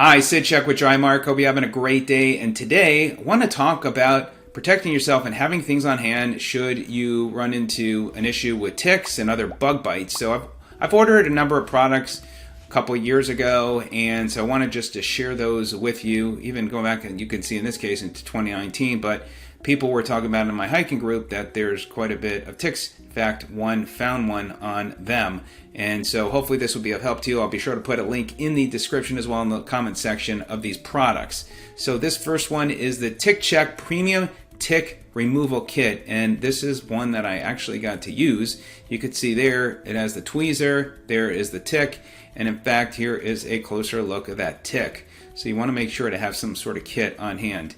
Hi, Sid Chuck with Dry Mark. Hope you're having a great day. And today, I want to talk about protecting yourself and having things on hand should you run into an issue with ticks and other bug bites. So I've ordered a number of products a couple of years ago, and so I wanted just to share those with you, even going back, and you can see in this case into 2019, but people were talking about in my hiking group that there's quite a bit of ticks. In fact, one found one on them. And so hopefully this will be of help to you. I'll be sure to put a link in the description as well in the comment section of these products. So this first one is the Tick Check Premium Tick Removal Kit. And this is one that I actually got to use. You could see there, it has the tweezer, there is the tick, and in fact, here is a closer look at that tick. So you want to make sure to have some sort of kit on hand.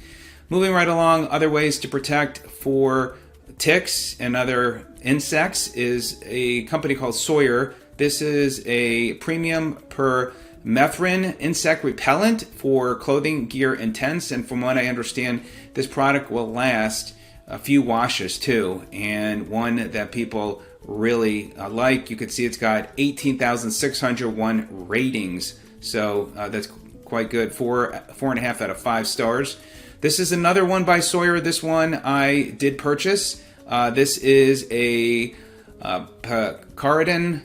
Moving right along, other ways to protect for ticks and other insects is a company called Sawyer. This is a premium permethrin insect repellent for clothing, gear, and tents. And from what I understand, this product will last a few washes too. And one that people really like. You can see it's got 18,601 ratings. So that's quite good. 4.5 out of 5 stars. This is another one by Sawyer. This one I did purchase. This is a picaridin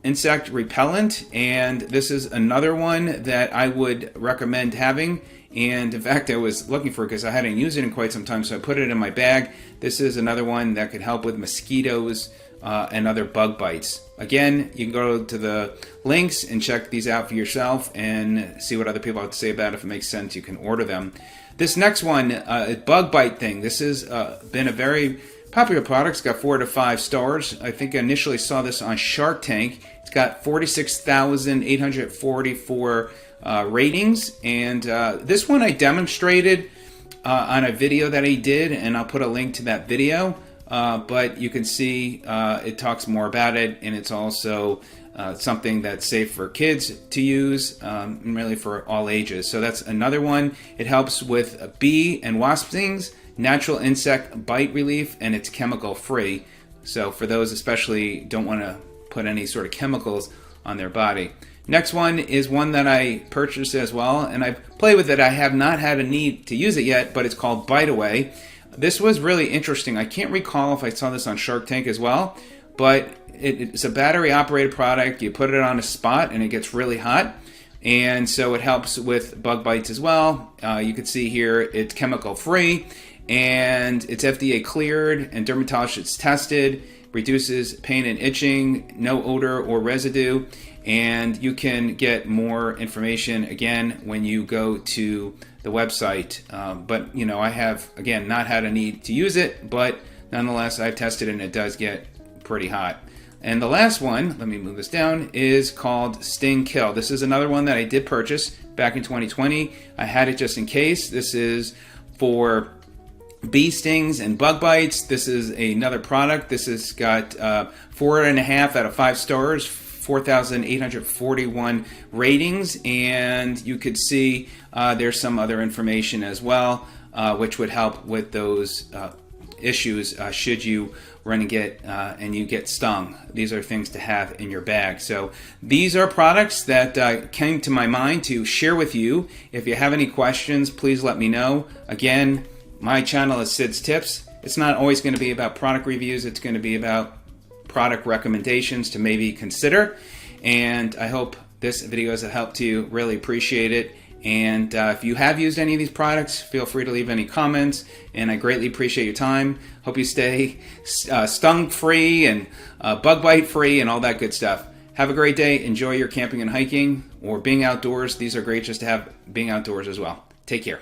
insect repellent, and this is another one that I would recommend having. And in fact, I was looking for it because I hadn't used it in quite some time, so I put it in my bag. This is another one that could help with mosquitoes and other bug bites. Again, you can go to the links and check these out for yourself and see what other people have to say about it. If it makes sense, you can order them. This next one, bug bite thing. This has been a very popular product. It's got 4 to 5 stars. I think I initially saw this on Shark Tank. It's got 46,844 ratings. And this one I demonstrated on a video that I did, and I'll put a link to that video. But you can see it talks more about it, and it's also something that's safe for kids to use, and really for all ages. So that's another one. It helps with bee and wasp stings, natural insect bite relief, and it's chemical free. So for those especially don't want to put any sort of chemicals on their body. Next one is one that I purchased as well, and I've played with it. I have not had a need to use it yet, but it's called Biteaway. This was really interesting. I can't recall if I saw this on Shark Tank as well, but it's a battery-operated product. You put it on a spot, and it gets really hot, and so it helps with bug bites as well. You can see here it's chemical-free, and it's FDA cleared and dermatologists tested. Reduces pain and itching, no odor or residue, and you can get more information again when you go to the website. But you know, I have again not had a need to use it, but nonetheless I've tested it and it does get pretty hot. And the last one, let me move this down, is called Sting Kill. This is another one that I did purchase back in 2020. I had it just in case. This is for bee stings and bug bites. This is another product. This has got 4.5 out of 5 stars, 4,841 ratings, and you could see there's some other information as well, which would help with those issues should you run and you get stung. These are things to have in your bag. So these are products that came to my mind to share with you. If you have any questions, please let me know. Again, my channel is Sid's Tips. It's not always going to be about product reviews. It's going to be about product recommendations to maybe consider. And I hope this video has helped you. Really appreciate it. And if you have used any of these products, feel free to leave any comments. And I greatly appreciate your time. Hope you stay stung-free and bug-bite-free and all that good stuff. Have a great day. Enjoy your camping and hiking or being outdoors. These are great just to have being outdoors as well. Take care.